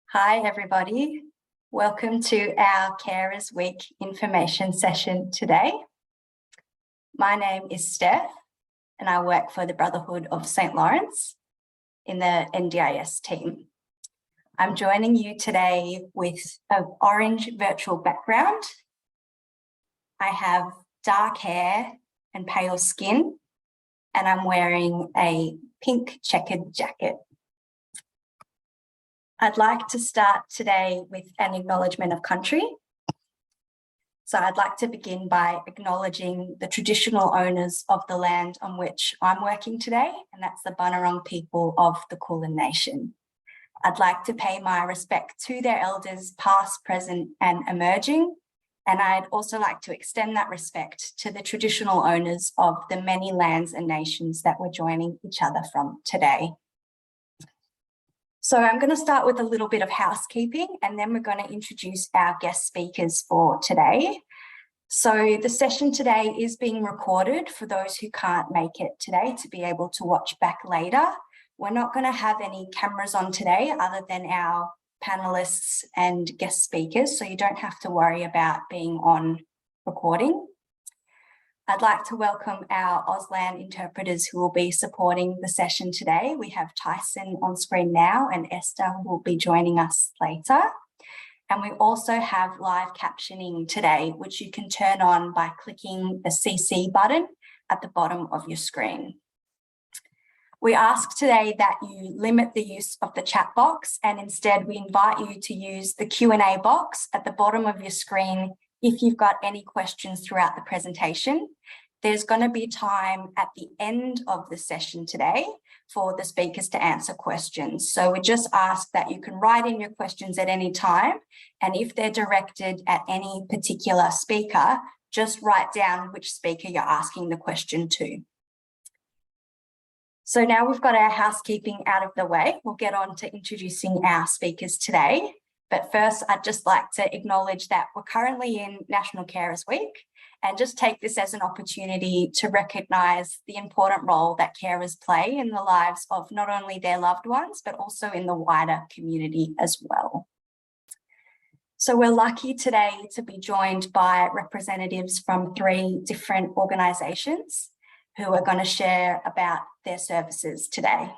Hi, everybody. Welcome to our Carers Week information session today. My name is Steph, and I work for the Brotherhood of St. Laurence in the NDIS team. I'm joining you today with an orange virtual background. I have dark hair and pale skin, and I'm wearing a pink checkered jacket. I'd like to start today with an acknowledgement of country. So I'd like to begin by acknowledging the traditional owners of the land on which I'm working today, and that's the Bunurong people of the Kulin Nation. I'd like to pay my respect to their elders, past, present, and emerging. And I'd also like to extend that respect to the traditional owners of the many lands and nations that we're joining each other from today. So I'm going to start with a little bit of housekeeping, and then we're going to introduce our guest speakers for today. So the session today is being recorded for those who can't make it today to be able to watch back later. We're not going to have any cameras on today other than our panelists and guest speakers, so you don't have to worry about being on recording. I'd like to welcome our Auslan interpreters who will be supporting the session today. We have Tyson on screen now, and Esther will be joining us later. And we also have live captioning today, which you can turn on by clicking the CC button at the bottom of your screen. We ask today that you limit the use of the chat box, and instead we invite you to use the Q&A box at the bottom of your screen if you've got any questions throughout the presentation. There's going to be time at the end of the session today for the speakers to answer questions. So we just ask that you can write in your questions at any time, and if they're directed at any particular speaker, just write down which speaker you're asking the question to. So now we've got our housekeeping out of the way, we'll get on to introducing our speakers today. But first, I'd just like to acknowledge that we're currently in National Carers Week, and just take this as an opportunity to recognise the important role that carers play in the lives of not only their loved ones, but also in the wider community as well. So we're lucky today to be joined by representatives from 3 different organisations who are going to share about their services today.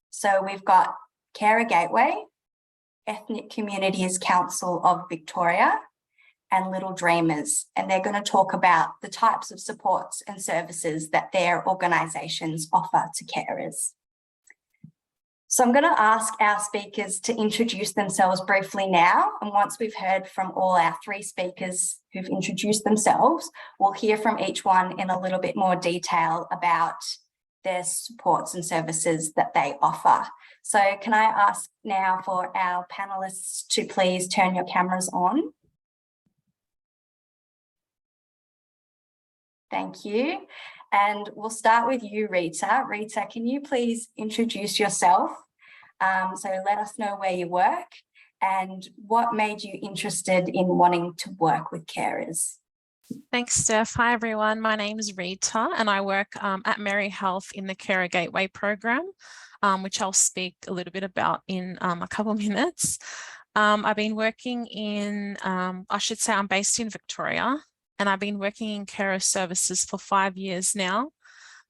So we've got Carer Gateway, Ethnic Communities Council of Victoria, and Little Dreamers, and they're going to talk about the types of supports and services that their organisations offer to carers. So I'm going to ask our speakers to introduce themselves briefly now, and once we've heard from all our 3 speakers who've introduced themselves, we'll hear from each one in a little bit more detail about their supports and services that they offer. So can I ask now for our panelists to please turn your cameras on? Thank you. And we'll start with you, Rita. Rita, can you please introduce yourself? So let us know where you work and what made you interested in wanting to work with carers. Thanks, Steph. Hi, everyone. My name is Rita, and I work at Mary Health in the Carer Gateway program, which I'll speak a little bit about in a couple of minutes. I've been working in, I should say I'm based in Victoria, and I've been working in carer services for 5 years now.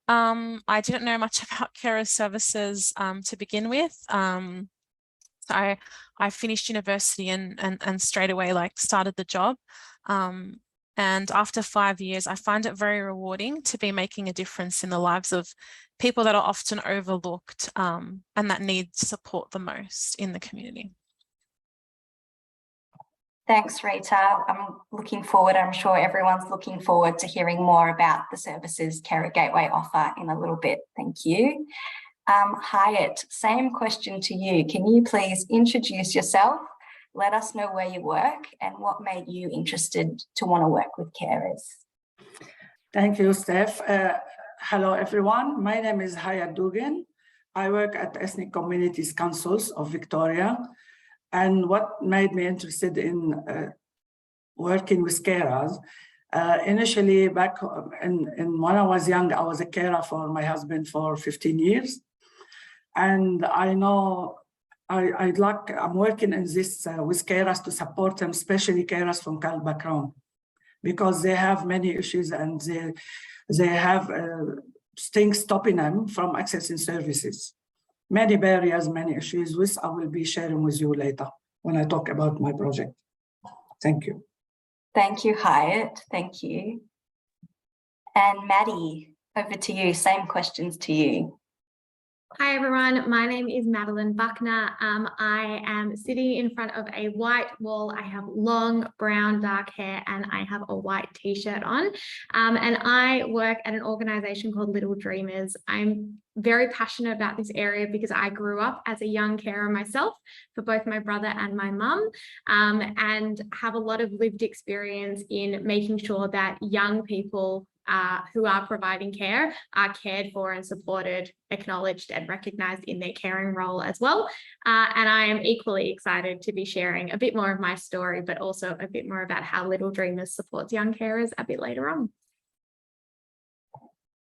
I didn't know much about carer services to begin with. So I finished university and straight away started the job. And after 5 years, I find it very rewarding to be making a difference in the lives of people that are often overlooked and that need support the most in the community. Thanks, Rita. I'm looking forward, I'm sure everyone's looking forward to hearing more about the services Carer Gateway offer in a little bit. Thank you. Hyatt, same question to you. Can you please introduce yourself? Let us know where you work and what made you interested to want to work with carers. Thank you, Steph. Hello, everyone. My name is Hyatt Dugan. I work at Ethnic Communities Councils of Victoria. And what made me interested in working with carers, initially back when I was young, I was a carer for my husband for 15 years. And I know I'm working in this with carers to support them, especially carers from CAL background, because they have many issues and they have things stopping them from accessing services. Many barriers, many issues, which I will be sharing with you later when I talk about my project. Thank you. Thank you, Hyatt. Thank you. And Maddie, over to you. Same questions to you. Hi everyone, my name is Madeline Buckner. I am sitting in front of a white wall. I have long brown dark hair and I have a white t-shirt on. And I work at an organization called Little Dreamers. I'm very passionate about this area because I grew up as a young carer myself for both my brother and my mum, and have a lot of lived experience in making sure that young people who are providing care are cared for and supported, acknowledged and recognised in their caring role as well. And I am equally excited to be sharing a bit more of my story, but also a bit more about how Little Dreamers supports young carers a bit later on.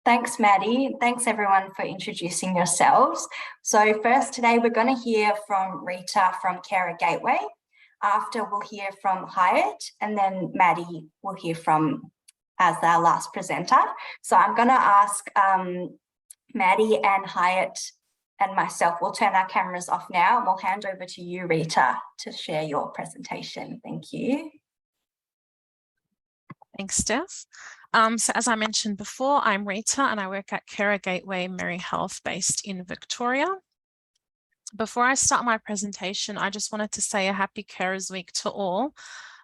Thanks, Maddie. Thanks everyone for introducing yourselves. So first today we're going to hear from Rita from Carer Gateway. After we'll hear from Hyatt, and then Maddie will hear from as our last presenter. So I'm going to ask Maddie and Hyatt and myself, we'll turn our cameras off now and we'll hand over to you, Rita, to share your presentation. Thank you. Thanks, Steph. So as I mentioned before, I'm Rita and I work at Carer Gateway Mary Health based in Victoria. Before I start my presentation, I just wanted to say a happy Carers Week to all.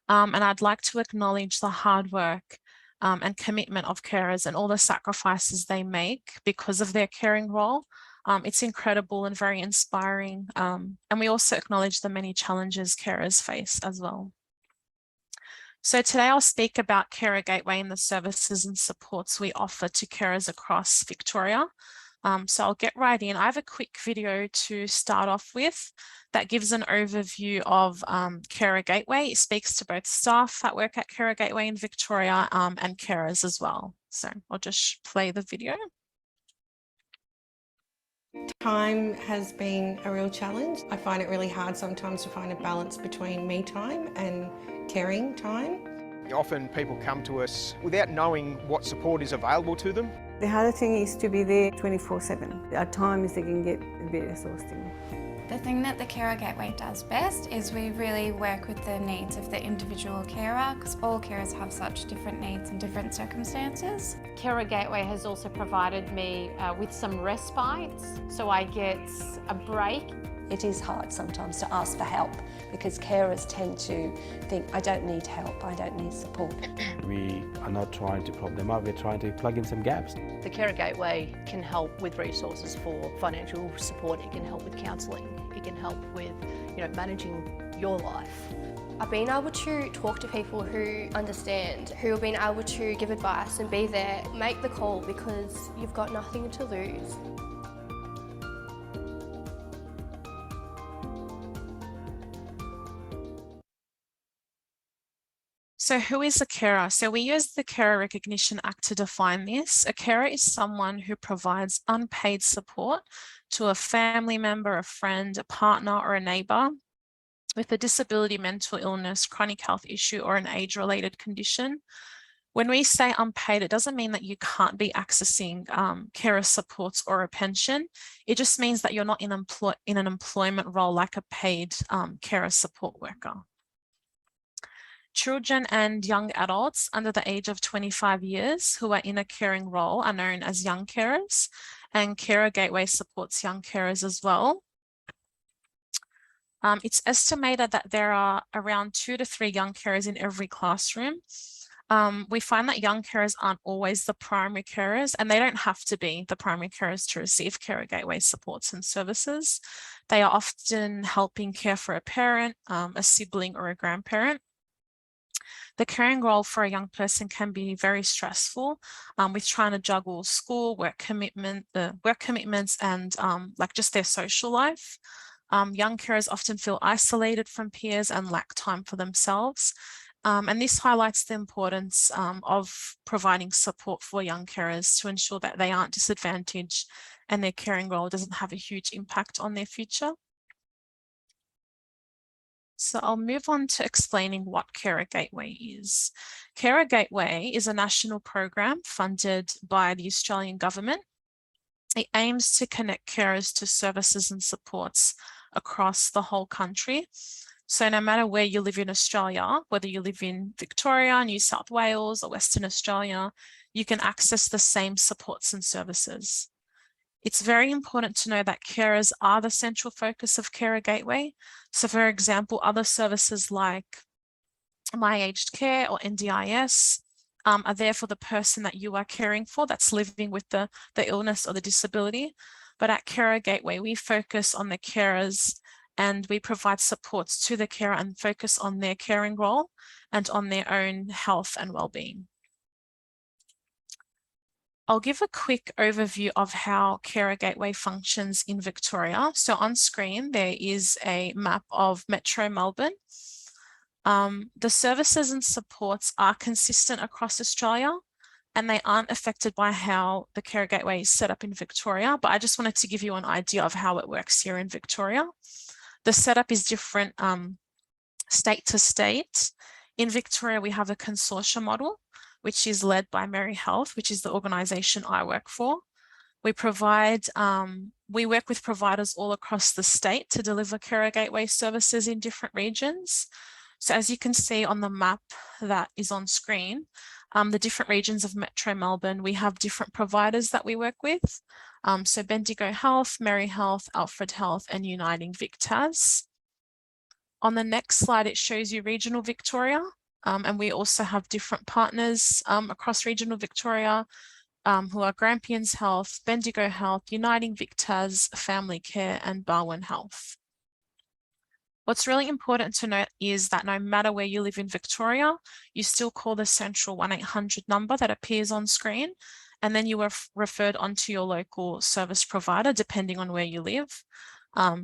And I'd like to acknowledge the hard work and commitment of carers and all the sacrifices they make because of their caring role. It's incredible and very inspiring. And we also acknowledge the many challenges carers face as well. So today I'll speak about Carer Gateway and the services and supports we offer to carers across Victoria. So I'll get right in. I have a quick video to start off with that gives an overview of Carer Gateway. It speaks to both staff that work at Carer Gateway in Victoria and carers as well. So I'll just play the video. Time has been a real challenge. I find it really hard sometimes to find a balance between me time and caring time. Often people come to us without knowing what support is available to them. The harder thing is to be there 24/7. At times it can get a bit exhausting. The thing that the Carer Gateway does best is we really work with the needs of the individual carer, because all carers have such different needs and different circumstances. Carer Gateway has also provided me with some respite, so I get a break. It is hard sometimes to ask for help because carers tend to think, I don't need help, I don't need support. We are not trying to prop them up, we're trying to plug in some gaps. The Carer Gateway can help with resources for financial support, it can help with counselling, it can help with managing your life. I've been able to talk to people who understand, who have been able to give advice and be there. Make the call because you've got nothing to lose. So who is a carer? So we use the Carer Recognition Act to define this. A carer is someone who provides unpaid support to a family member, a friend, a partner or a neighbour with a disability, mental illness, chronic health issue or an age-related condition. When we say unpaid, it doesn't mean that you can't be accessing carer supports or a pension. It just means that you're not in an employment role like a paid carer support worker. Children and young adults under the age of 25 years who are in a caring role are known as young carers, and Carer Gateway supports young carers as well. It's estimated that there are around 2 to 3 young carers in every classroom. We find that young carers aren't always the primary carers, and they don't have to be the primary carers to receive Carer Gateway supports and services. They are often helping care for a parent, a sibling or a grandparent. The caring role for a young person can be very stressful with trying to juggle school, work commitments and like just their social life. Young carers often feel isolated from peers and lack time for themselves. And this highlights the importance of providing support for young carers to ensure that they aren't disadvantaged and their caring role doesn't have a huge impact on their future. So I'll move on to explaining what Carer Gateway is. Carer Gateway is a national program funded by the Australian government. It aims to connect carers to services and supports across the whole country. So no matter where you live in Australia, whether you live in Victoria, New South Wales, or Western Australia, you can access the same supports and services. It's very important to know that carers are the central focus of Carer Gateway. So for example, other services like My Aged Care or NDIS are there for the person that you are caring for that's living with the illness or the disability. But at Carer Gateway, we focus on the carers and we provide supports to the carer and focus on their caring role and on their own health and well-being. I'll give a quick overview of how Carer Gateway functions in Victoria. So on screen, there is a map of Metro Melbourne. The services and supports are consistent across Australia and they aren't affected by how the Carer Gateway is set up in Victoria, but I just wanted to give you an idea of how it works here in Victoria. The setup is different state to state. In Victoria, we have a consortium model, which is led by Mary Health, which is the organisation I work for. We work with providers all across the state to deliver Carer Gateway services in different regions. So as you can see on the map that is on screen, the different regions of Metro Melbourne, we have different providers that we work with. So Bendigo Health, Mary Health, Alfred Health, and Uniting VicTas. On the next slide, it shows you regional Victoria. And we also have different partners across regional Victoria who are Grampians Health, Bendigo Health, Uniting VicTas, Family Care, and Barwon Health. What's really important to note is that no matter where you live in Victoria, you still call the central 1800 number that appears on screen, and then you are referred onto your local service provider depending on where you live.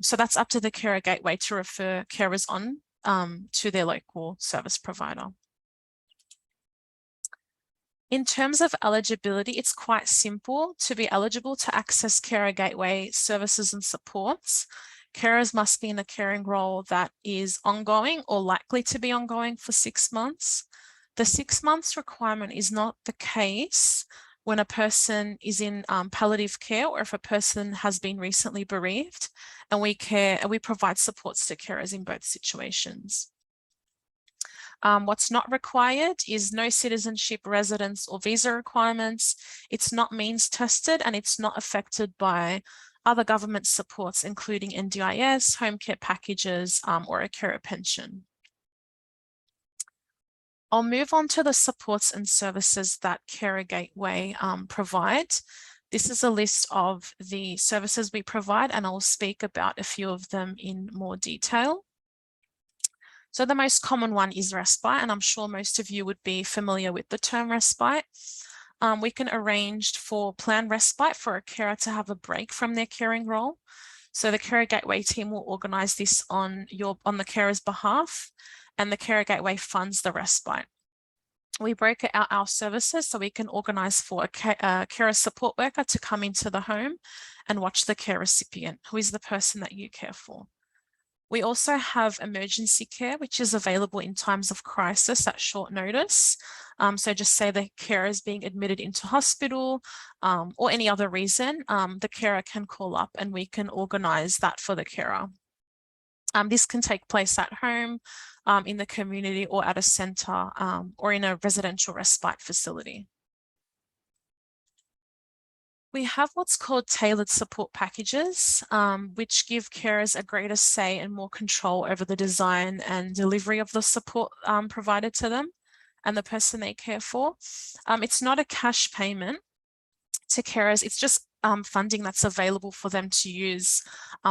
So that's up to the Carer Gateway to refer carers on to their local service provider. In terms of eligibility, it's quite simple. To be eligible to access Carer Gateway services and supports, carers must be in a caring role that is ongoing or likely to be ongoing for 6 months. The 6 months requirement is not the case when a person is in palliative care or if a person has been recently bereaved, and we provide supports to carers in both situations. What's not required is no citizenship, residence, or visa requirements. It's not means tested and it's not affected by other government supports, including NDIS, home care packages, or a carer pension. I'll move on to the supports and services that Carer Gateway provide. This is a list of the services we provide, and I'll speak about a few of them in more detail. So the most common one is respite, and I'm sure most of you would be familiar with the term respite. We can arrange for planned respite for a carer to have a break from their caring role. So the Carer Gateway team will organise this on the carer's behalf, and the Carer Gateway funds the respite. We break out our services so we can organise for a carer support worker to come into the home and watch the care recipient, who is the person that you care for. We also have emergency care, which is available in times of crisis at short notice. So just say the carer is being admitted into hospital or any other reason, the carer can call up and we can organise that for the carer. This can take place at home, in the community, or at a centre, or in a residential respite facility. We have what's called tailored support packages, which give carers a greater say and more control over the design and delivery of the support provided to them and the person they care for. It's not a cash payment to carers, it's just funding that's available for them to use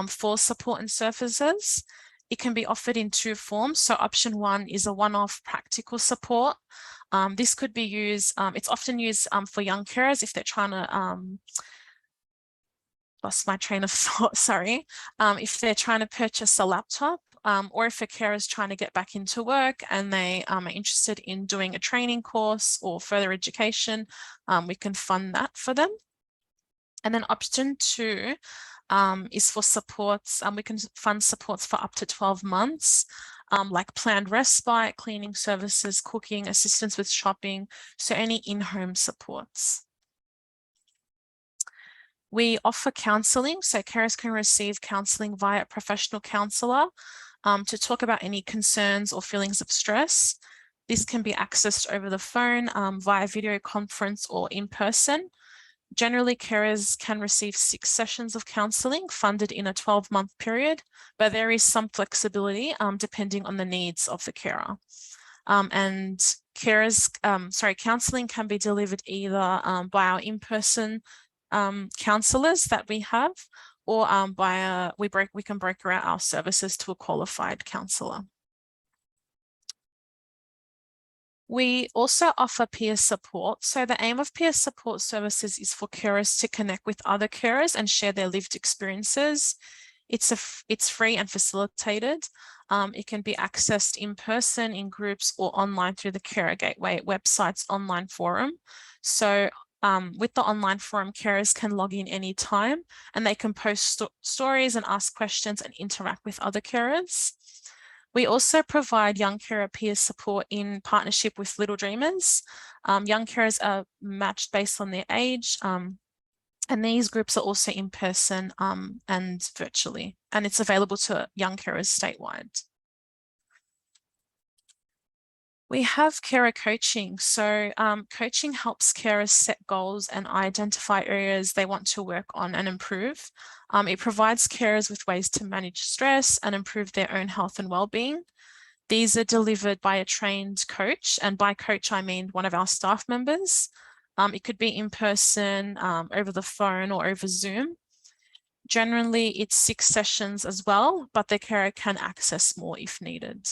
for support and services. It can be offered in 2 forms. So option 1 is a one-off practical support. This could be used, it's often used for young carers if they're trying to, lost my train of thought, sorry. If they're trying to purchase a laptop, or if a carer is trying to get back into work and they are interested in doing a training course or further education, we can fund that for them. And then option 2 is for supports. We can fund supports for up to 12 months. like planned respite, cleaning services, cooking, assistance with shopping, so any in-home supports. We offer counselling, so carers can receive counselling via a professional counsellor to talk about any concerns or feelings of stress. This can be accessed over the phone, via video conference or in person. Generally, carers can receive 6 sessions of counselling funded in a 12-month period, but there is some flexibility depending on the needs of the carer. And counselling can be delivered either by our in-person counsellors that we have, or we can broker out our services to a qualified counsellor. We also offer peer support. So the aim of peer support services is for carers to connect with other carers and share their lived experiences. It's free and facilitated. It can be accessed in person, in groups, or online through the Carer Gateway website's online forum. So with the online forum, carers can log in anytime and they can post stories and ask questions and interact with other carers. We also provide young carer peer support in partnership with Little Dreamers. Young carers are matched based on their age, and these groups are also in person and virtually, and it's available to young carers statewide. We have carer coaching. So coaching helps carers set goals and identify areas they want to work on and improve. It provides carers with ways to manage stress and improve their own health and well-being. These are delivered by a trained coach, and by coach I mean one of our staff members. It could be in person, over the phone, or over Zoom. Generally, it's 6 sessions as well, but the carer can access more if needed.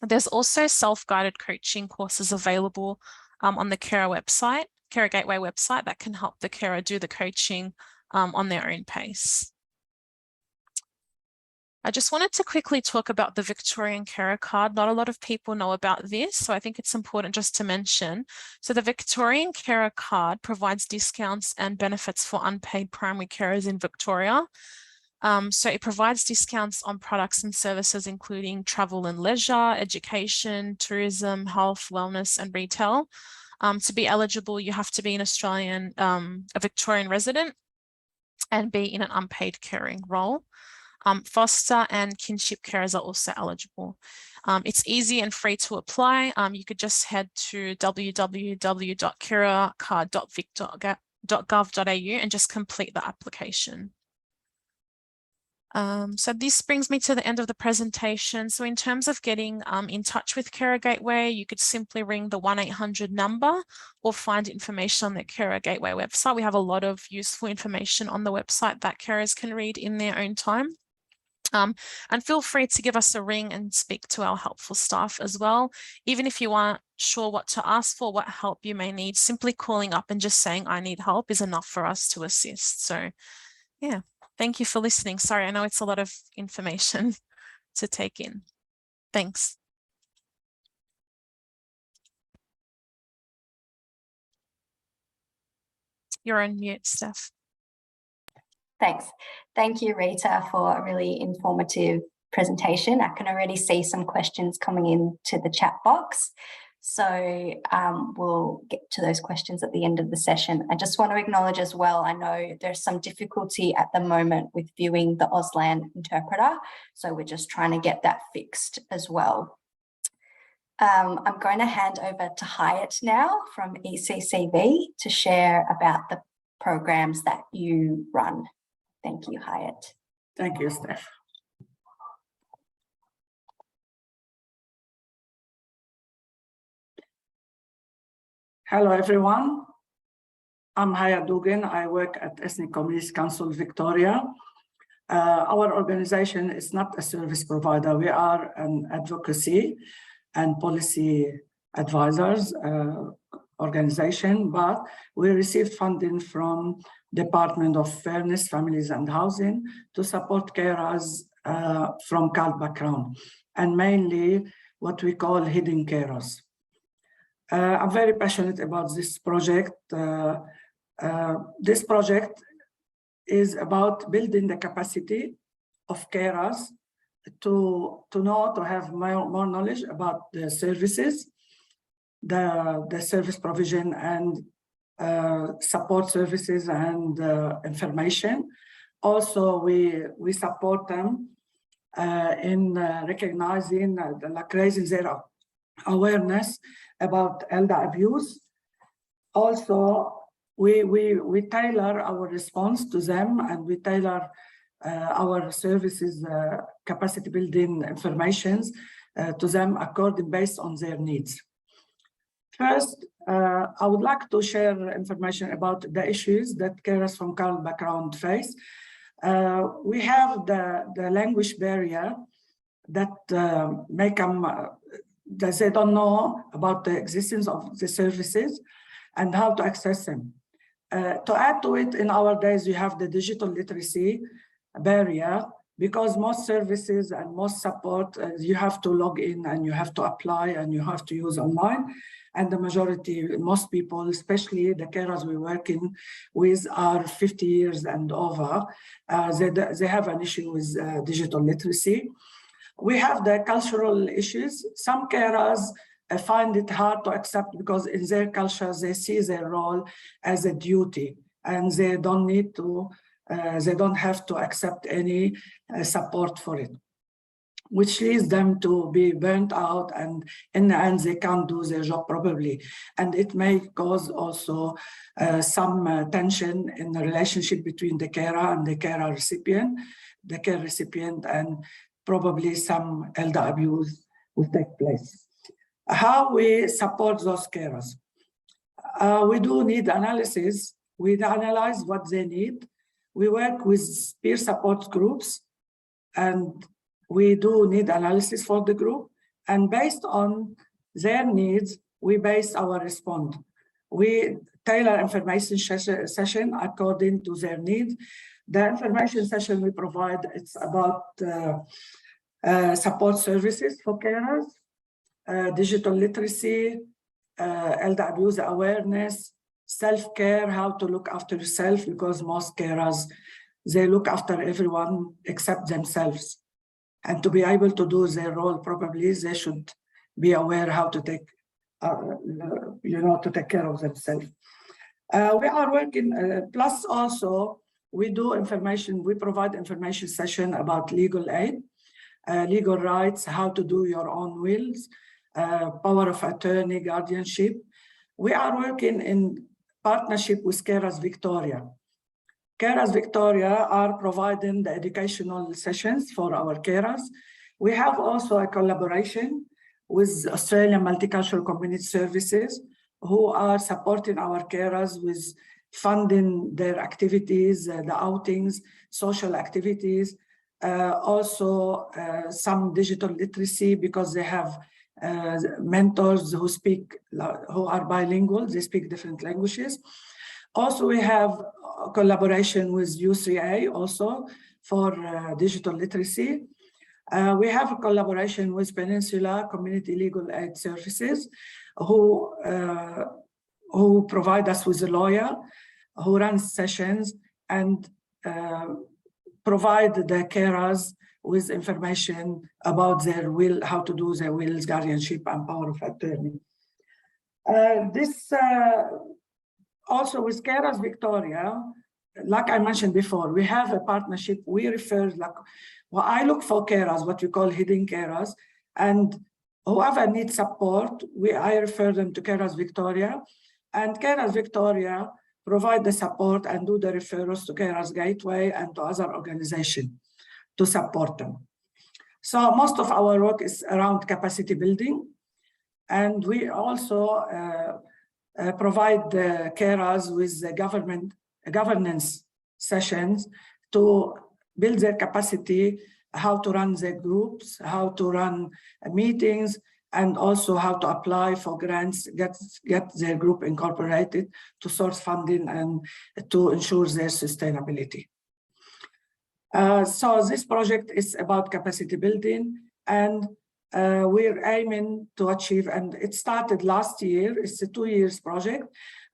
There's also self-guided coaching courses available on the Carer Gateway website that can help the carer do the coaching on their own pace. I just wanted to quickly talk about the Victorian Carer Card. Not a lot of people know about this, so I think it's important just to mention. So the Victorian Carer Card provides discounts and benefits for unpaid primary carers in Victoria. So it provides discounts on products and services, including travel and leisure, education, tourism, health, wellness, and retail. To be eligible, you have to be an Australian, a Victorian resident, and be in an unpaid caring role. Foster and kinship carers are also eligible. It's easy and free to apply. You could just head to www.carercard.vic.gov.au and just complete the application. So this brings me to the end of the presentation. So in terms of getting in touch with Carer Gateway, you could simply ring the 1-800 number or find information on the Carer Gateway website. We have a lot of useful information on the website that carers can read in their own time. And feel free to give us a ring and speak to our helpful staff as well. Even if you aren't sure what to ask for, what help you may need, simply calling up and just saying, I need help, is enough for us to assist. So yeah. Thank you for listening. Sorry, I know it's a lot of information to take in. Thanks. You're on mute, Steph. Thanks. Thank you, Rita, for a really informative presentation. I can already see some questions coming into the chat box. So we'll get to those questions at the end of the session. I just want to acknowledge as well, I know there's some difficulty at the moment with viewing the Auslan interpreter. So we're just trying to get that fixed as well. I'm going to hand over to Hyatt now from ECCV to share about the programs that you run. Thank you, Hyatt. Thank you, Steph. Hello, everyone. I'm Haya Dugan. I work at Ethnic Communities Council Victoria. Our organization is not a service provider. We are an advocacy and policy advisors organization, but we received funding from Department of Fairness, Families and Housing to support carers from CALD background, and mainly what we call hidden carers. I'm very passionate about this project. This project is about building the capacity of carers to have more knowledge about the services, the service provision and support services and information. Also, we support them in recognizing, like raising their awareness about elder abuse. Also, we tailor our response to them, and we tailor our services capacity building informations to them based on their needs. First, I would like to share information about the issues that carers from current background face. We have the language barrier that make them that they don't know about the existence of the services and how to access them. To add to it, in our days, we have the digital literacy barrier, because most services and most support, you have to log in and you have to apply and you have to use online. And the majority, most people, especially the carers we're working with, are 50 years and over. They have an issue with digital literacy. We have the cultural issues. Some carers find it hard to accept because in their culture, they see their role as a duty and they don't need to, they don't have to accept any support for it, which leads them to be burnt out, and in the end, they can't do their job properly. And it may cause also some tension in the relationship between the carer and the care recipient, and probably some elder abuse will take place. How we support those carers? We do need analysis. We analyze what they need. We work with peer support groups, and we do need analysis for the group. And based on their needs, we base our response. We tailor information session according to their needs. The information session we provide, it's about support services for carers, digital literacy, elder abuse awareness, self-care, how to look after yourself, because most carers, they look after everyone except themselves. And to be able to do their role properly, they should be aware how to take, to take care of themselves. We are working, plus also, we do information, we provide information session about legal aid, legal rights, how to do your own wills, power of attorney, guardianship. We are working in partnership with Carers Victoria. Carers Victoria are providing the educational sessions for our carers. We have also a collaboration with Australian Multicultural Community Services, who are supporting our carers with funding their activities, the outings, social activities, also some digital literacy, because they have mentors who are bilingual, they speak different languages. Also, we have a collaboration with U3A also for digital literacy. We have a collaboration with Peninsula Community Legal Aid Services, who provide us with a lawyer who runs sessions and provide the carers with information about their will, how to do their wills, guardianship, and power of attorney. Also with Carers Victoria, like I mentioned before, we have a partnership. We refer, I look for carers, what we call hidden carers, and whoever needs support, I refer them to Carers Victoria, and Carers Victoria provide the support and do the referrals to Carers Gateway and to other organizations to support them. So most of our work is around capacity building, and we also provide the carers with the governance sessions to build their capacity, how to run their groups, how to run meetings, and also how to apply for grants, get their group incorporated to source funding and to ensure their sustainability. So this project is about capacity building, and we're aiming to achieve, and it started last year, it's a 2 years project.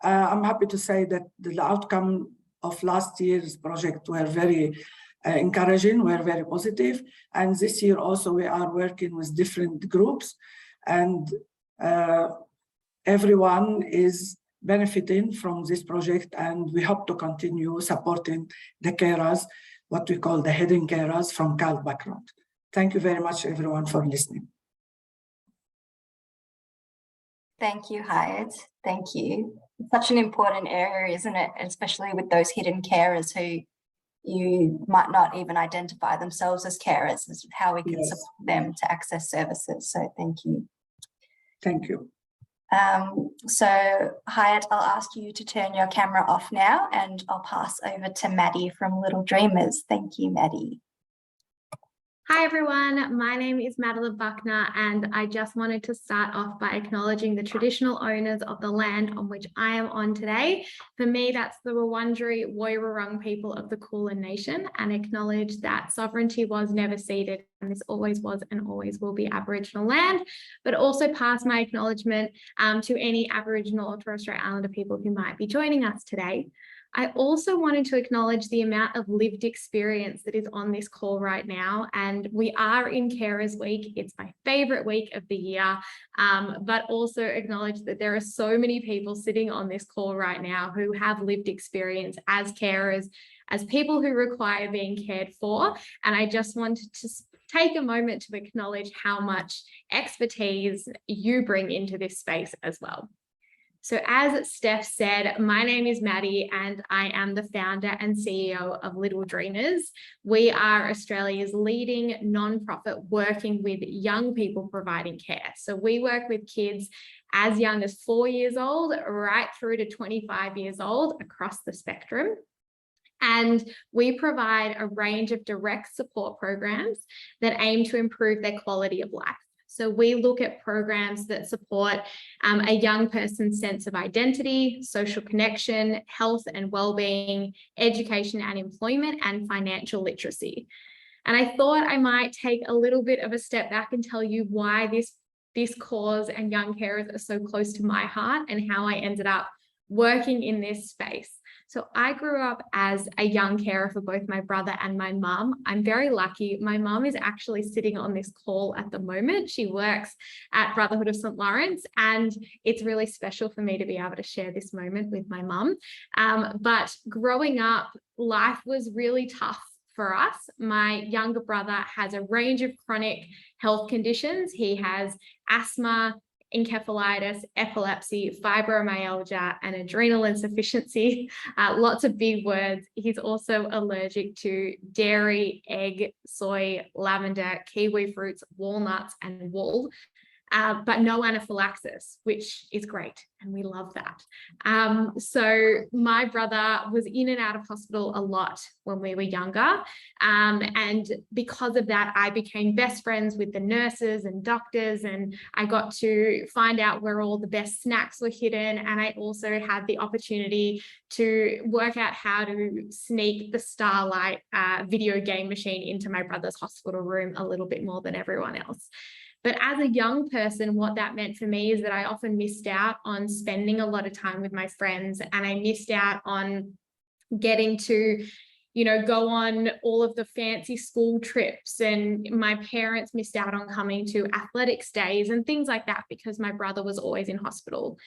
I'm happy to say that the outcome of last year's project were very encouraging, we're very positive. And this year also we are working with different groups, and everyone is benefiting from this project, and we hope to continue supporting the carers, what we call the hidden carers from CALD background. Thank you very much, everyone, for listening. Thank you, Hayat. Thank you. It's such an important area, isn't it? Especially with those hidden carers who you might not even identify themselves as carers, as how we can support them to access services. So thank you. Thank you. So Hayat, I'll ask you to turn your camera off now, and I'll pass over to Maddie from Little Dreamers. Thank you, Maddie. Hi everyone, my name is Madeline Buckner, and I just wanted to start off by acknowledging the traditional owners of the land on which I am on today. For me, that's the Wurundjeri Woiwurrung people of the Kulin Nation, and acknowledge that sovereignty was never ceded, and this always was and always will be Aboriginal land, but also pass my acknowledgement to any Aboriginal or Torres Strait Islander people who might be joining us today. I also wanted to acknowledge the amount of lived experience that is on this call right now. And we are in Carers Week. It's my favorite week of the year, but also acknowledge that there are so many people sitting on this call right now who have lived experience as carers, as people who require being cared for. And I just wanted to take a moment to acknowledge how much expertise you bring into this space as well. So as Steph said, my name is Maddie, and I am the founder and CEO of Little Dreamers. We are Australia's leading nonprofit working with young people providing care. So we work with kids as young as 4 years old, right through to 25 years old across the spectrum. And we provide a range of direct support programs that aim to improve their quality of life. So we look at programs that support a young person's sense of identity, social connection, health and well-being, education and employment, and financial literacy. And I thought I might take a little bit of a step back and tell you why this cause and young carers are so close to my heart and how I ended up working in this space. So I grew up as a young carer for both my brother and my mum. I'm very lucky. My mum is actually sitting on this call at the moment. She works at Brotherhood of St. Laurence, and it's really special for me to be able to share this moment with my mum. But growing up, life was really tough for us. My younger brother has a range of chronic health conditions. He has asthma, encephalitis, epilepsy, fibromyalgia, and adrenal insufficiency. Lots of big words. He's also allergic to dairy, egg, soy, lavender, kiwi fruits, walnuts, and wool. But no anaphylaxis, which is great, and we love that. So my brother was in and out of hospital a lot when we were younger, and because of that, I became best friends with the nurses and doctors, and I got to find out where all the best snacks were hidden, and I also had the opportunity to work out how to sneak the Starlight video game machine into my brother's hospital room a little bit more than everyone else. But as a young person, what that meant for me is that I often missed out on spending a lot of time with my friends, and I missed out on getting to, go on all of the fancy school trips, and my parents missed out on coming to athletics days and things like that because my brother was always in hospital.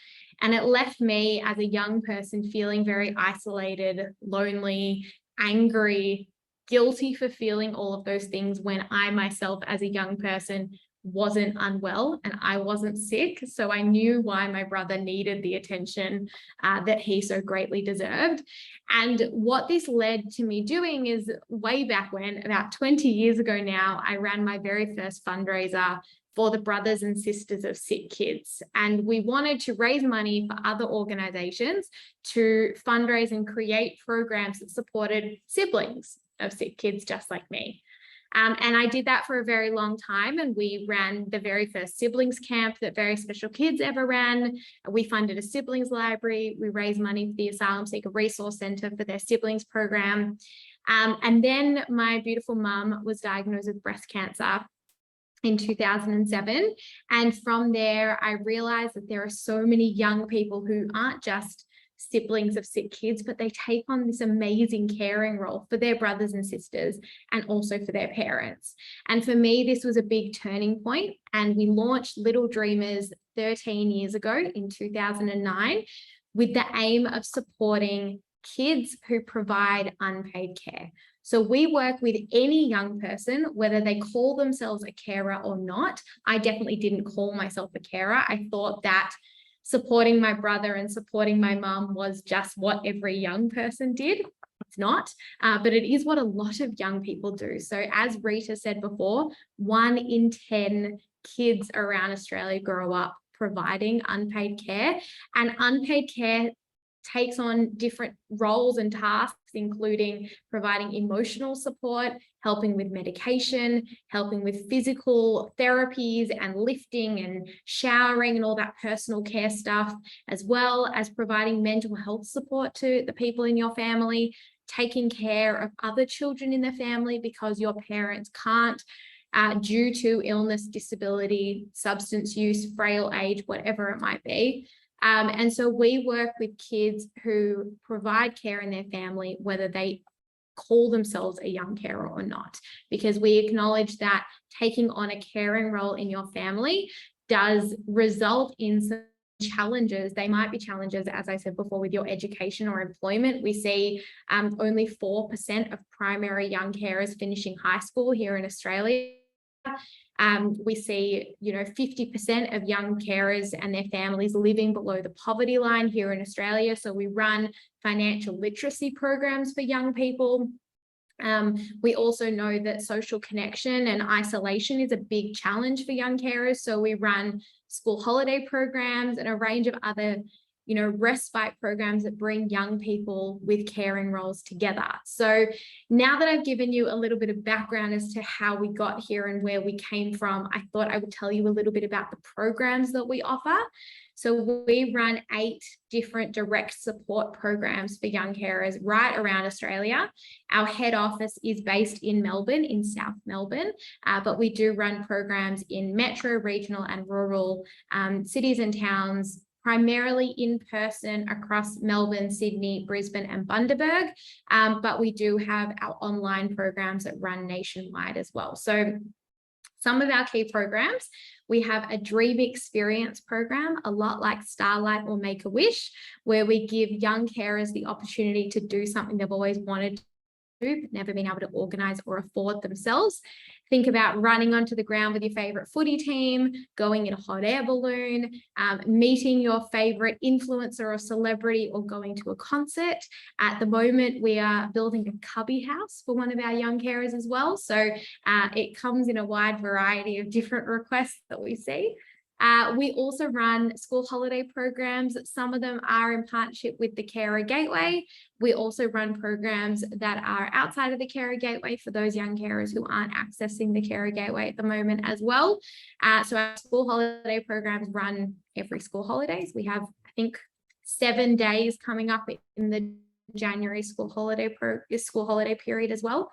And it left me as a young person feeling very isolated, lonely, angry, guilty for feeling all of those things when I myself as a young person wasn't unwell and I wasn't sick. So I knew why my brother needed the attention that he so greatly deserved. And what this led to me doing is way back when, about 20 years ago now, I ran my very first fundraiser for the brothers and sisters of sick kids. And we wanted to raise money for other organizations to fundraise and create programs that supported siblings of sick kids just like me. And I did that for a very long time, and we ran the very first siblings camp that Very Special Kids ever ran. We funded a siblings library. We raised money for the Asylum Seeker Resource Centre for their siblings program. And then my beautiful mum was diagnosed with breast cancer in 2007. And from there, I realized that there are so many young people who aren't just siblings of sick kids, but they take on this amazing caring role for their brothers and sisters and also for their parents. And for me, this was a big turning point, and we launched Little Dreamers 13 years ago in 2009 with the aim of supporting kids who provide unpaid care. So we work with any young person, whether they call themselves a carer or not. I definitely didn't call myself a carer. I thought that supporting my brother and supporting my mum was just what every young person did. It's not, but it is what a lot of young people do. So as Rita said before, 1 in 10 kids around Australia grow up providing unpaid care, and unpaid care takes on different roles and tasks, including providing emotional support, helping with medication, helping with physical therapies and lifting and showering and all that personal care stuff, as well as providing mental health support to the people in your family, taking care of other children in the family because your parents can't, due to illness, disability, substance use, frail age, whatever it might be. And so we work with kids who provide care in their family, whether they call themselves a young carer or not, because we acknowledge that taking on a caring role in your family does result in some challenges. They might be challenges, as I said before, with your education or employment. We see only 4% of primary young carers finishing high school here in Australia. We see, 50% of young carers and their families living below the poverty line here in Australia. So we run financial literacy programs for young people. We also know that social connection and isolation is a big challenge for young carers. So we run school holiday programs and a range of other respite programs that bring young people with caring roles together. So now that I've given you a little bit of background as to how we got here and where we came from, I thought I would tell you a little bit about the programs that we offer. So we run 8 different direct support programs for young carers right around Australia. Our head office is based in Melbourne, in South Melbourne, but we do run programs in metro, regional and rural cities and towns, primarily in person across Melbourne, Sydney, Brisbane and Bundaberg, but we do have our online programs that run nationwide as well. So some of our key programs, we have a Dream Experience program, a lot like Starlight or Make-A-Wish, where we give young carers the opportunity to do something they've always wanted to do, but never been able to organise or afford themselves. Think about running onto the ground with your favourite footy team, going in a hot air balloon, meeting your favourite influencer or celebrity, or going to a concert. At the moment, we are building a cubby house for one of our young carers as well. So it comes in a wide variety of different requests that we see. We also run school holiday programs. Some of them are in partnership with the Carer Gateway. We also run programs that are outside of the Carer Gateway for those young carers who aren't accessing the Carer Gateway at the moment as well. So our school holiday programs run every school holidays. We have, I think, 7 days coming up in the January school holiday period as well.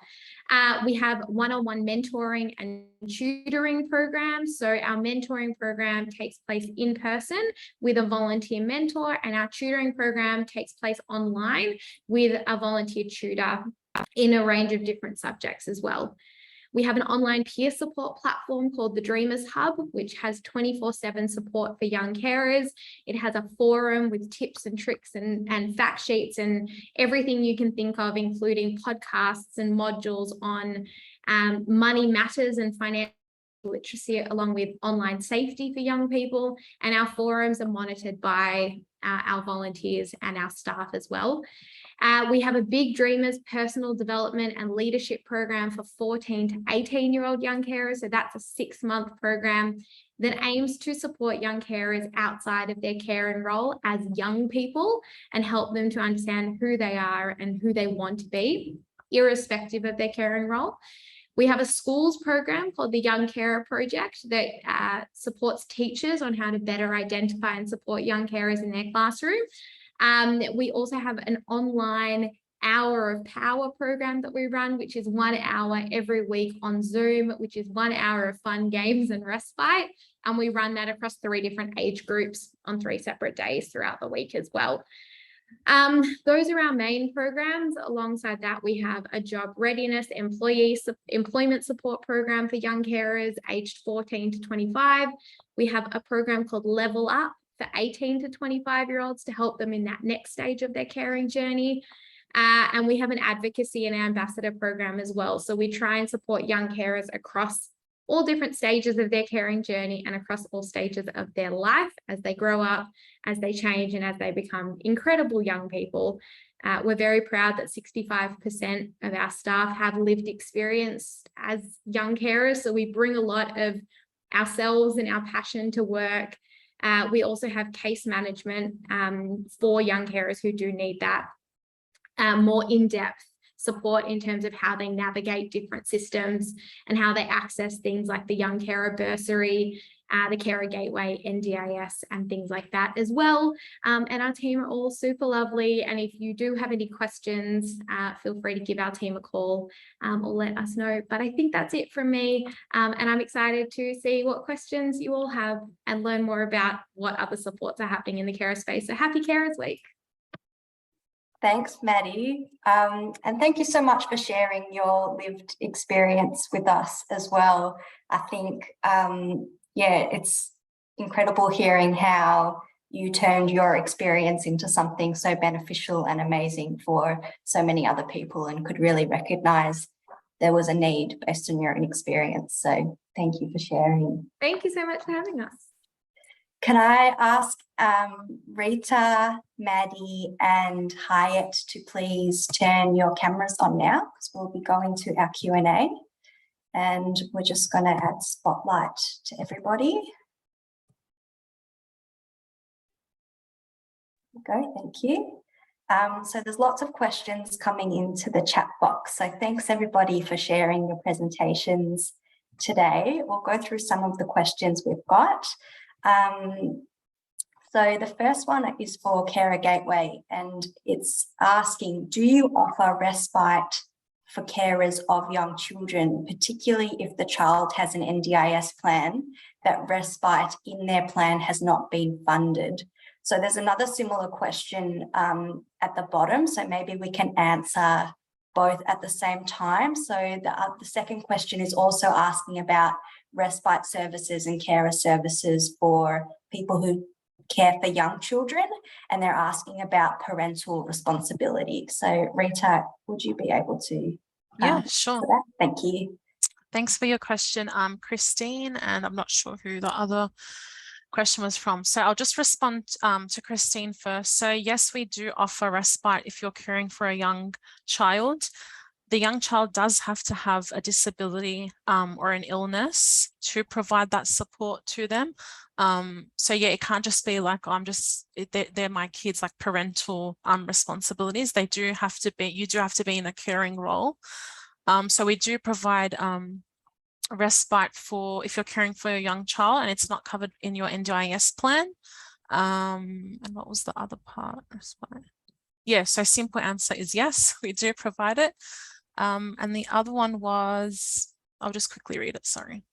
We have one-on-one mentoring and tutoring programs. So our mentoring program takes place in person with a volunteer mentor, and our tutoring program takes place online with a volunteer tutor in a range of different subjects as well. We have an online peer support platform called the Dreamers Hub, which has 24/7 support for young carers. It has a forum with tips and tricks and fact sheets and everything you can think of, including podcasts and modules on money matters and financial literacy, along with online safety for young people. And our forums are monitored by our volunteers and our staff as well. We have a Big Dreamers personal development and leadership program for 14 to 18-year-old young carers. So that's a 6-month program that aims to support young carers outside of their caring role as young people and help them to understand who they are and who they want to be, irrespective of their caring role. We have a schools program called the Young Carer Project that supports teachers on how to better identify and support young carers in their classroom. We also have an online Hour of Power program that we run, which is 1 hour every week on Zoom, which is 1 hour of fun games and respite. And we run that across 3 different age groups on 3 separate days throughout the week as well. Those are our main programs. Alongside that, we have a job readiness employment support program for young carers aged 14 to 25. We have a program called Level Up for 18 to 25-year-olds to help them in that next stage of their caring journey. And we have an advocacy and ambassador program as well. So we try and support young carers across all different stages of their caring journey and across all stages of their life as they grow up, as they change, and as they become incredible young people. We're very proud that 65% of our staff have lived experience as young carers. So we bring a lot of ourselves and our passion to work. We also have case management for young carers who do need that more in-depth support in terms of how they navigate different systems and how they access things like the Young Carer Bursary, the Carer Gateway, NDIS, and things like that as well. And our team are all super lovely. And if you do have any questions, feel free to give our team a call or let us know. But I think that's it from me. And I'm excited to see what questions you all have and learn more about what other supports are happening in the carer space. So happy Carers Week. Thanks, Maddie. And thank you so much for sharing your lived experience with us as well. I think, yeah, it's incredible hearing how you turned your experience into something so beneficial and amazing for so many other people and could really recognise there was a need based on your own experience. So thank you for sharing. Thank you so much for having us. Can I ask Rita, Maddie and Hyatt to please turn your cameras on now, because we'll be going to our Q&A and we're just going to add spotlight to everybody. There we go, thank you. So there's lots of questions coming into the chat box. So thanks everybody for sharing your presentations today. We'll go through some of the questions we've got. So the first one is for Carer Gateway, and it's asking, do you offer respite for carers of young children, particularly if the child has an NDIS plan, that respite in their plan has not been funded? So there's another similar question at the bottom, so maybe we can answer both at the same time. So the second question is also asking about respite services and carer services for people who care for young children, and they're asking about parental responsibility. So Rita, would you be able to? Yeah, sure. That? Thank you. Thanks for your question, Christine, and I'm not sure who the other question was from. So I'll just respond to Christine first. So yes, we do offer respite if you're caring for a young child. The young child does have to have a disability or an illness to provide that support to them. So yeah, it can't just be like, they're my kids, like parental responsibilities. They do have to be, you do have to be in a caring role. So we do provide respite for if you're caring for a young child and it's not covered in your NDIS plan. And what was the other part? Respite. Yeah, so simple answer is yes, we do provide it. And the other one was, I'll just quickly read it, sorry.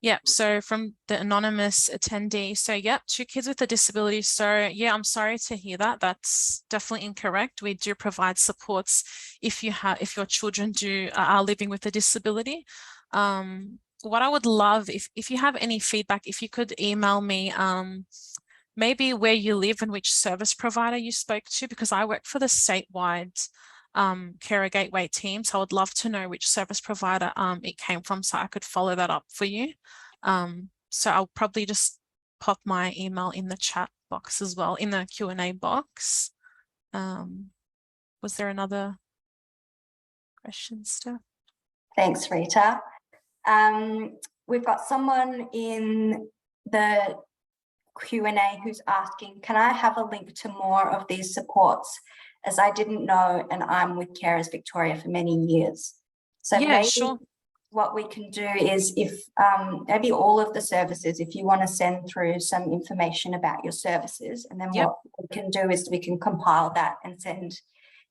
Yeah, so from the anonymous attendee, so yep, 2 kids with a disability. So yeah, I'm sorry to hear that. That's definitely incorrect. We do provide supports if your children are living with a disability. What I would love, if you have any feedback, if you could email me maybe where you live and which service provider you spoke to, because I work for the statewide Carer Gateway team. So I would love to know which service provider it came from so I could follow that up for you. So I'll probably just pop my email in the chat box as well, in the Q&A box. Was there another question, Steph? Thanks, Rita. We've got someone in the Q&A who's asking, can I have a link to more of these supports, as I didn't know and I'm with Carers Victoria for many years. So yeah, maybe sure. What we can do is if maybe all of the services, if you want to send through some information about your services, and then what we can do is we can compile that and send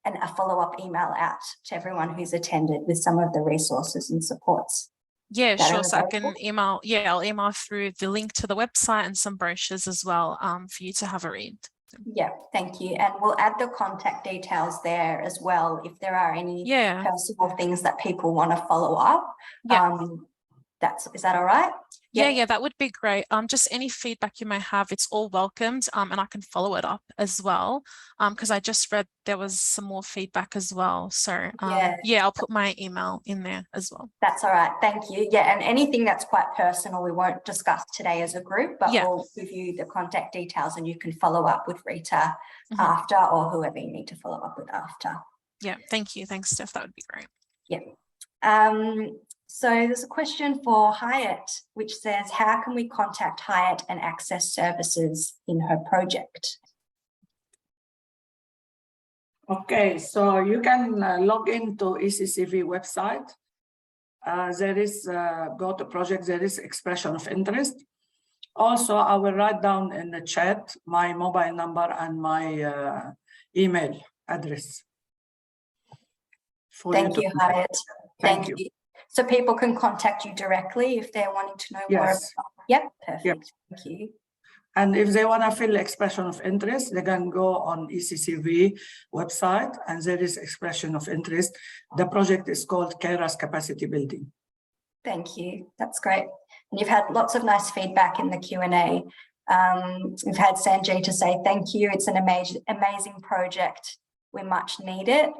a follow-up email out to everyone who's attended with some of the resources and supports Yeah, that sure. are So I can available? email, I'll email through the link to the website and some brochures as well for you to have a read. Yeah, thank you. And we'll add the contact details there as well if there are any personal things that people want to follow up. Is that all right? Yeah, that would be great. Just any feedback you may have, it's all welcomed, and I can follow it up as well. Because I just read there was some more feedback as well. So I'll put my email in there as well. That's all right. Thank you. Yeah, and anything that's quite personal, we won't discuss today as a group, but we'll give you the contact details and you can follow up with Rita after, or whoever you need to follow up with after. Yeah, thank you. Thanks, Steph. That would be great. Yeah. So there's a question for Hyatt, which says, how can we contact Hyatt and access services in her project? Okay, so you can log into ECCV website. There is, go to project, there is expression of interest. Also, I will write down in the chat my mobile number and my email address. Thank you, Hyatt. Thank you. So people can contact you directly if they're wanting to know more. Yep, perfect. Thank you. And if they want to fill expression of interest, they can go on ECCV website and there is expression of interest. The project is called Carers Capacity Building. Thank you. That's great. And you've had lots of nice feedback in the Q&A. We've had Sanjita say thank you. It's an amazing project. We much need it.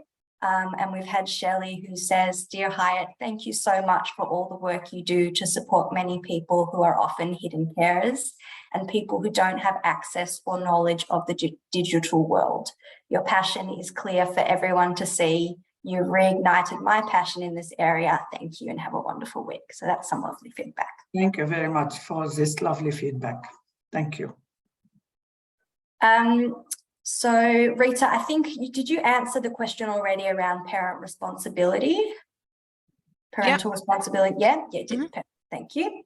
And we've had Shelley who says, dear Hyatt, thank you so much for all the work you do to support many people who are often hidden carers and people who don't have access or knowledge of the digital world. Your passion is clear for everyone to see. You've reignited my passion in this area. Thank you and have a wonderful week. So that's some lovely feedback. Thank you very much for this lovely feedback. Thank you. So Rita, I think, did you answer the question already around parent responsibility? Parental responsibility? Yeah, you did. Thank you.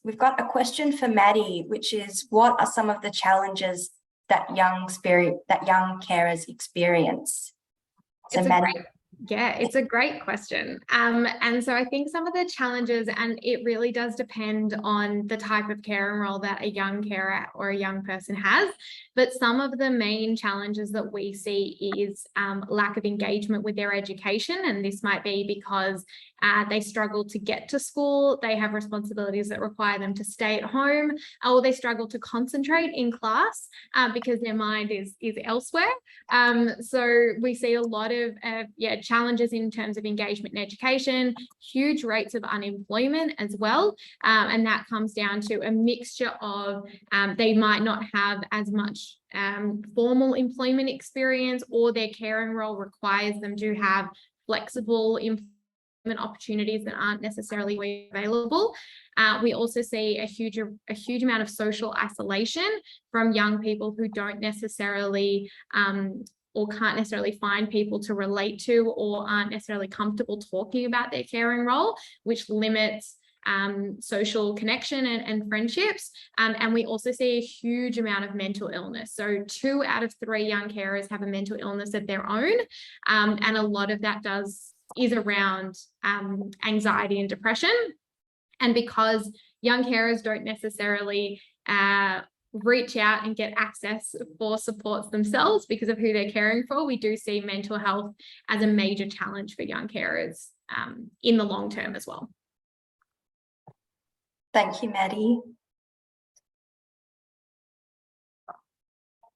We've got a question for Maddie, which is, what are some of the challenges that young carers experience? So Maddie. It's a great question. And so I think some of the challenges, and it really does depend on the type of care and role that a young carer or a young person has. But some of the main challenges that we see is lack of engagement with their education. And this might be because they struggle to get to school, they have responsibilities that require them to stay at home, or they struggle to concentrate in class because their mind is elsewhere. So we see a lot of challenges in terms of engagement in education, huge rates of unemployment as well. And that comes down to a mixture of they might not have as much formal employment experience, or their caring role requires them to have flexible employment opportunities that aren't necessarily available. We also see a huge amount of social isolation from young people who don't necessarily or can't necessarily find people to relate to, or aren't necessarily comfortable talking about their caring role, which limits social connection and friendships. And we also see a huge amount of mental illness. So 2 out of 3 young carers have a mental illness of their own. And a lot of that is around anxiety and depression. And because young carers don't necessarily reach out and get access for supports themselves because of who they're caring for, we do see mental health as a major challenge for young carers in the long term as well. Thank you, Maddie.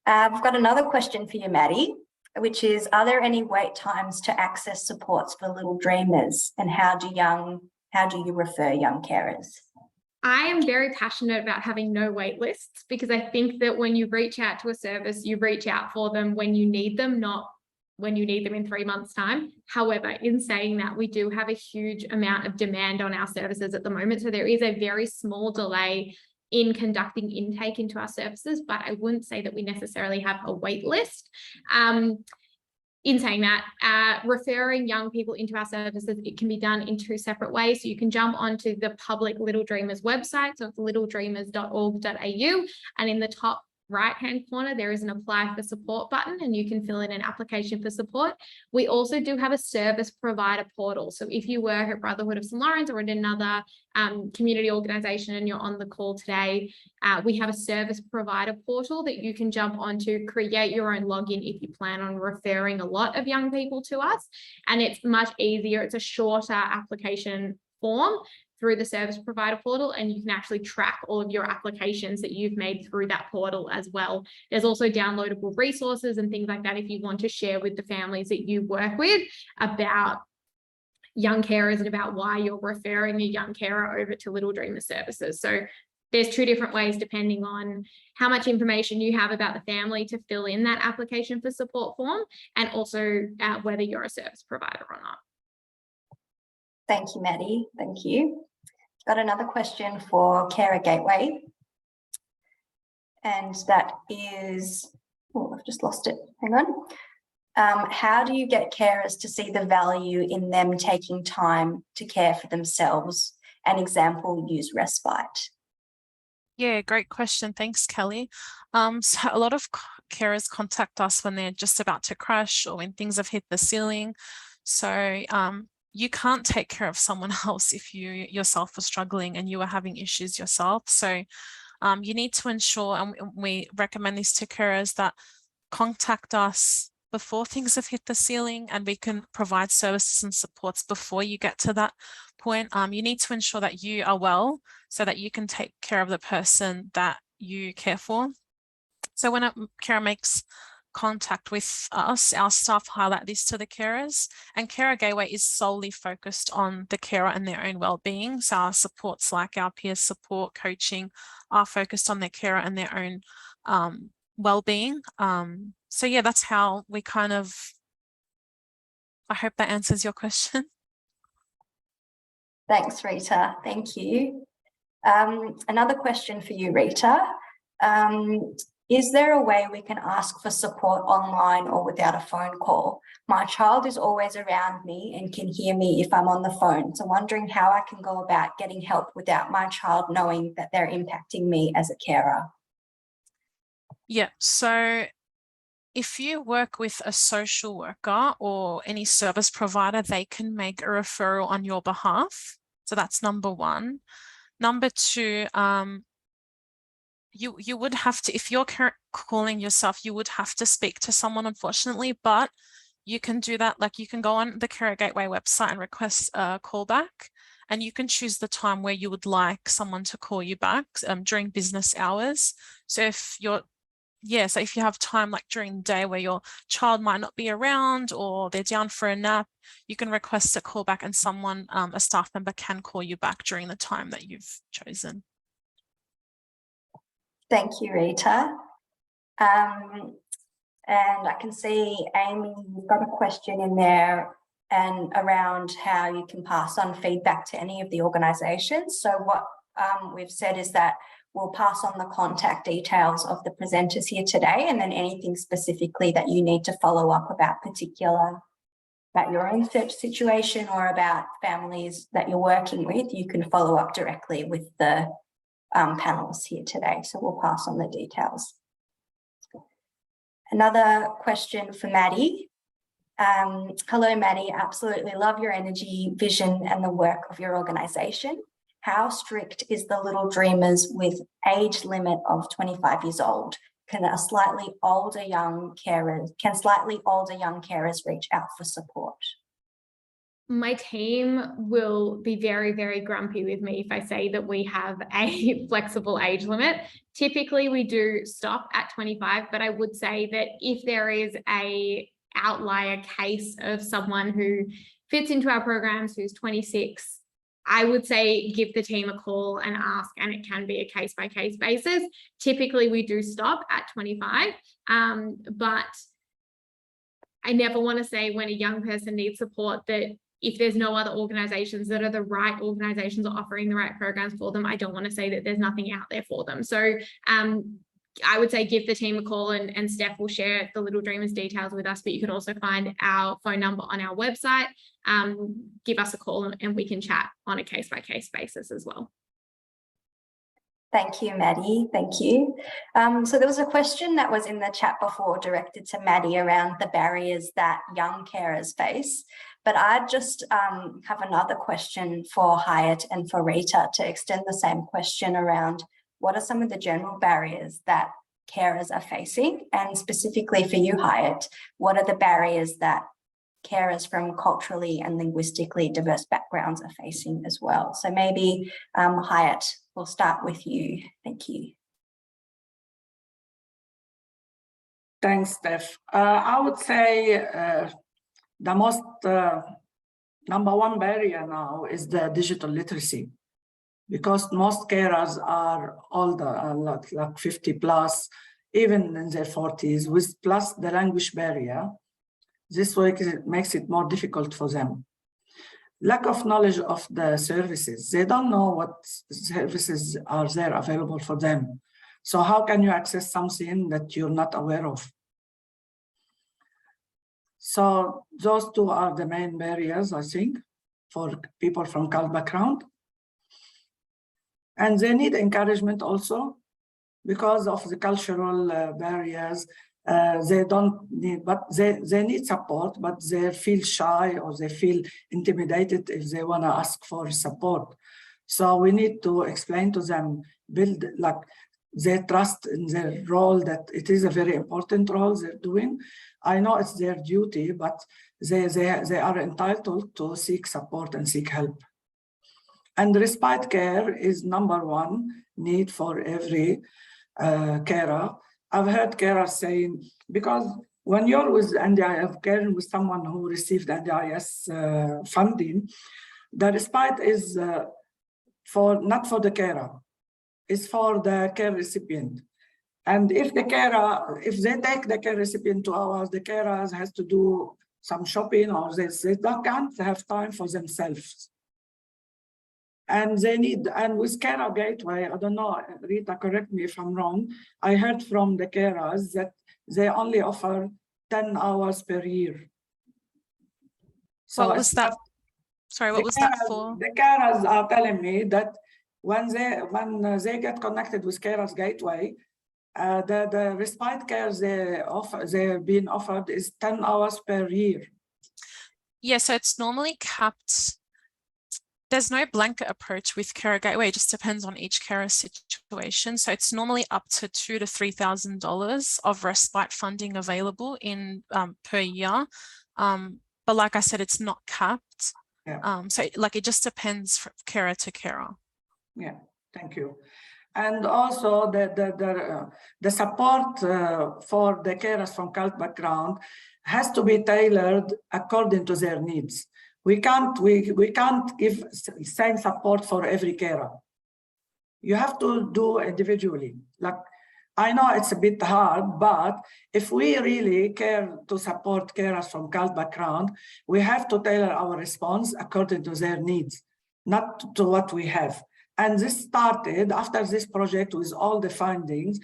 We've got another question for you, Maddie, which is, are there any wait times to access supports for little dreamers, and how do you refer young carers? I am very passionate about having no wait lists, because I think that when you reach out to a service, you reach out for them when you need them, not when you need them in 3 months' time. However, in saying that, we do have a huge amount of demand on our services at the moment. So there is a very small delay in conducting intake into our services, but I wouldn't say that we necessarily have a wait list. In saying that, referring young people into our services, it can be done in 2 separate ways. So you can jump onto the public Little Dreamers website, so it's littledreamers.org.au, and in the top right-hand corner, there is an apply for support button, and you can fill in an application for support. We also do have a service provider portal. So if you work at Brotherhood of St. Laurence or at another community organisation and you're on the call today, we have a service provider portal that you can jump onto, create your own login if you plan on referring a lot of young people to us. And it's much easier. It's a shorter application form through the service provider portal, and you can actually track all of your applications that you've made through that portal as well. There's also downloadable resources and things like that if you want to share with the families that you work with about young carers and about why you're referring a young carer over to Little Dreamers services. So there's two different ways depending on how much information you have about the family to fill in that application for support form, and also whether you're a service provider or not. Thank you, Maddie. Thank you. Got another question for Carer Gateway. And that is, oh, I've just lost it. Hang on. How do you get carers to see the value in them taking time to care for themselves? An example, use respite. Yeah, great question. Thanks, Kelly. So a lot of carers contact us when they're just about to crash or when things have hit the ceiling. So you can't take care of someone else if you yourself are struggling and you are having issues yourself. So you need to ensure, and we recommend this to carers, that contact us before things have hit the ceiling, and we can provide services and supports before you get to that point. You need to ensure that you are well so that you can take care of the person that you care for. So when a carer makes contact with us, our staff highlight this to the carers, and Carer Gateway is solely focused on the carer and their own well-being. So our supports, like our peer support, coaching, are focused on their carer and their own well-being. So yeah, that's how we kind of, I hope that answers your question. Thanks, Rita. Thank you. Another question for you, Rita. Is there a way we can ask for support online or without a phone call? My child is always around me and can hear me if I'm on the phone. So wondering how I can go about getting help without my child knowing that they're impacting me as a carer. Yeah, so if you work with a social worker or any service provider, they can make a referral on your behalf. So that's number one. Number two, you would have to, if you're calling yourself, you would have to speak to someone, unfortunately, but you can do that. Like, you can go on the Carer Gateway website and request a callback, and you can choose the time where you would like someone to call you back during business hours. So if you're, so if you have time, like during the day where your child might not be around or they're down for a nap, you can request a callback, and someone, a staff member, can call you back during the time that you've chosen. Thank you, Rita. And I can see, Amy, you've got a question in there and around how you can pass on feedback to any of the organisations. So what we've said is that we'll pass on the contact details of the presenters here today, and then anything specifically that you need to follow up about your own situation or about families that you're working with, you can follow up directly with the panelists here today. So we'll pass on the details. Another question for Maddie. Hello, Maddie. Absolutely love your energy, vision, and the work of your organisation. How strict is the Little Dreamers with age limit of 25 years old? Can slightly older young carers reach out for support? My team will be very, very grumpy with me if I say that we have a flexible age limit. Typically, we do stop at 25, but I would say that if there is a outlier case of someone who fits into our programs who's 26, I would say give the team a call and ask, and it can be a case-by-case basis. Typically, we do stop at 25, but I never want to say when a young person needs support that if there's no other organisations that are the right organisations or offering the right programs for them, I don't want to say that there's nothing out there for them. So I would say give the team a call, and Steph will share the Little Dreamers details with us, but you can also find our phone number on our website. Give us a call and we can chat on a case-by-case basis as well. Thank you, Maddie. Thank you. So there was a question that was in the chat before directed to Maddie around the barriers that young carers face. But I just have another question for Hyatt and for Rita to extend the same question around what are some of the general barriers that carers are facing, and specifically for you, Hyatt, what are the barriers that carers from culturally and linguistically diverse backgrounds are facing as well? So maybe Hyatt, we'll start with you. Thank you. Thanks, Steph. I would say the most number one barrier now is the digital literacy, because most carers are older, like 50 plus, even in their 40s, with plus the language barrier. This way it makes it more difficult for them. Lack of knowledge of the services. They don't know what services are there available for them. So how can you access something that you're not aware of? So those two are the main barriers, I think, for people from CALD background. And they need encouragement also because of the cultural barriers. They don't need, but they need support, but they feel shy or they feel intimidated if they want to ask for support. So we need to explain to them, build like their trust in their role, that it is a very important role they're doing. I know it's their duty, but they are entitled to seek support and seek help. And respite care is number one need for every carer. I've heard carers saying, because when you're with NDIS, caring with someone who received NDIS funding, the respite is not for the carer, it's for the care recipient. And if the carer, if they take the care recipient 2 hours, the carer has to do some shopping, or they can't have time for themselves. And they need, and with Carer Gateway, I don't know, Rita, correct me if I'm wrong, I heard from the carers that they only offer 10 hours per year. So what was that? Sorry, what was that for? The carers are telling me that when they get connected with Carers Gateway, the respite care they're being offered is 10 hours per year. Yeah, so it's normally capped. There's no blanket approach with Carer Gateway. It just depends on each carer situation. So it's normally up to $2,000 to $3,000 of respite funding available in per year. But like I said, it's not capped. Yeah. So like it just depends from carer to carer. Yeah, thank you. And also the support for the carers from CALD background has to be tailored according to their needs. We can't give same support for every carer. You have to do individually. Like, I know it's a bit hard, but if we really care to support carers from CALD background, we have to tailor our response according to their needs, not to what we have. And this started after this project with all the findings.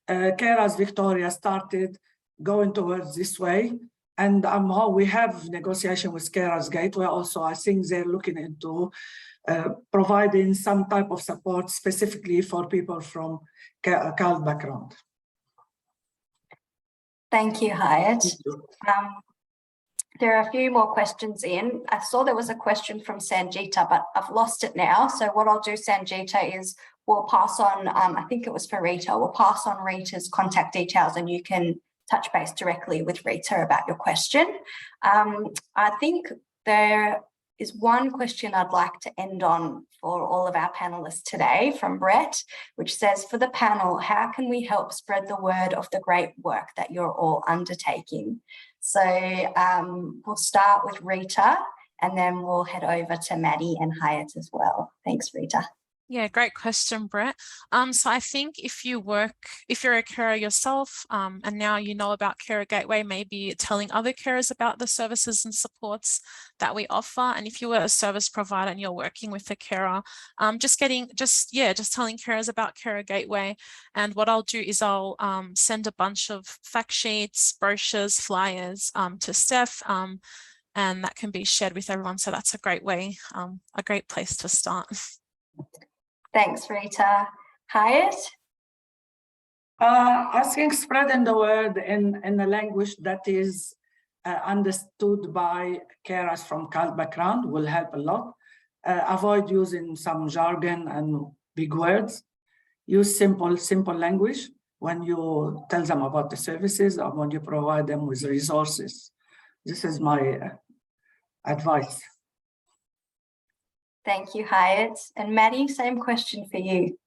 Carers Victoria started going towards this way. And we have negotiation with Carers Gateway also. I think they're looking into providing some type of support specifically for people from CALD background. Thank you, Hyatt. There are a few more questions in. I saw there was a question from Sanjita, but I've lost it now. So what I'll do, Sanjita, is we'll pass on, I think it was for Rita, we'll pass on Rita's contact details and you can touch base directly with Rita about your question. I think there is one question I'd like to end on for all of our panelists today from Brett, which says, for the panel, how can we help spread the word of the great work that you're all undertaking? So we'll start with Rita and then we'll head over to Maddie and Hyatt as well. Thanks, Rita. Yeah, great question, Brett. So I think if you're a carer yourself and now you know about Carer Gateway, maybe telling other carers about the services and supports that we offer. And if you were a service provider and you're working with a carer, just telling carers about Carer Gateway. And what I'll do is I'll send a bunch of fact sheets, brochures, flyers to Steph, and that can be shared with everyone. So that's a great way, a great place to start. Thanks, Rita. Hyatt? I think spreading the word in a language that is understood by carers from CALD background will help a lot. Avoid using some jargon and big words. Use simple language when you tell them about the services or when you provide them with resources. This is my advice. Thank you, Hyatt. And Maddie, same question for you.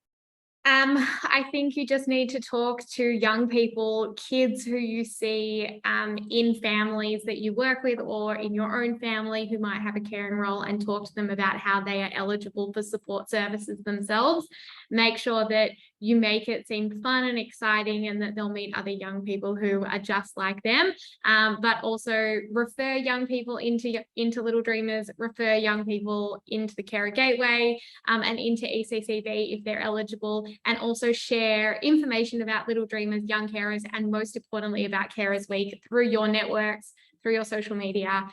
I think you just need to talk to young people, kids who you see in families that you work with or in your own family who might have a caring role, and talk to them about how they are eligible for support services themselves. Make sure that you make it seem fun and exciting, and that they'll meet other young people who are just like them. But also refer young people into Little Dreamers, refer young people into the Carer Gateway and into ECCB if they're eligible, and also share information about Little Dreamers, young carers, and most importantly about Carers Week through your networks, through your social media.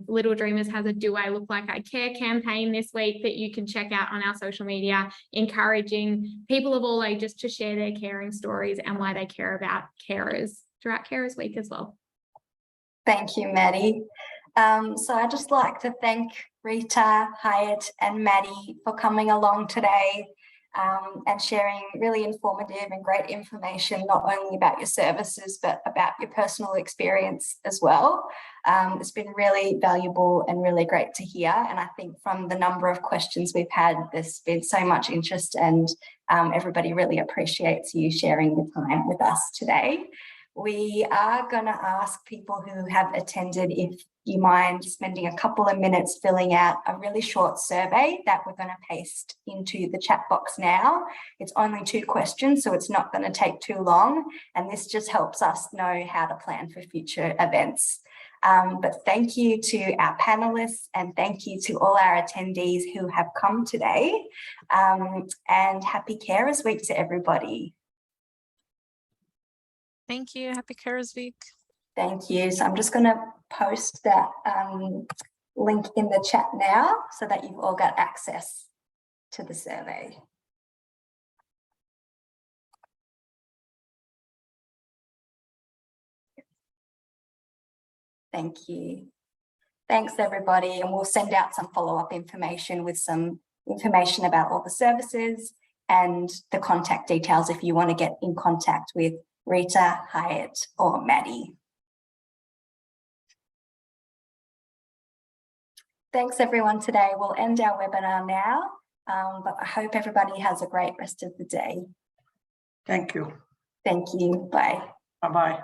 Little Dreamers has a Do I Look Like I Care campaign this week that you can check out on our social media, encouraging people of all ages to share their caring stories and why they care about carers throughout Carers Week as well. Thank you, Maddie. So I'd just like to thank Rita, Hyatt and Maddie for coming along today and sharing really informative and great information, not only about your services, but about your personal experience as well. It's been really valuable and really great to hear. And I think from the number of questions we've had, there's been so much interest, and everybody really appreciates you sharing your time with us today. We are going to ask people who have attended if you mind spending a couple of minutes filling out a really short survey that we're going to paste into the chat box now. It's only 2 questions, so it's not going to take too long. And this just helps us know how to plan for future events. But thank you to our panelists, and thank you to all our attendees who have come today. And happy Carers Week to everybody. Thank you. Happy Carers Week. Thank you. So I'm just going to post that link in the chat now so that you've all got access to the survey. Thank you. Thanks, everybody. And we'll send out some follow-up information with some information about all the services and the contact details if you want to get in contact with Rita, Hyatt or Maddie. Thanks everyone today. We'll end our webinar now, but I hope everybody has a great rest of the day. Thank you. Thank you. Bye. Bye-bye.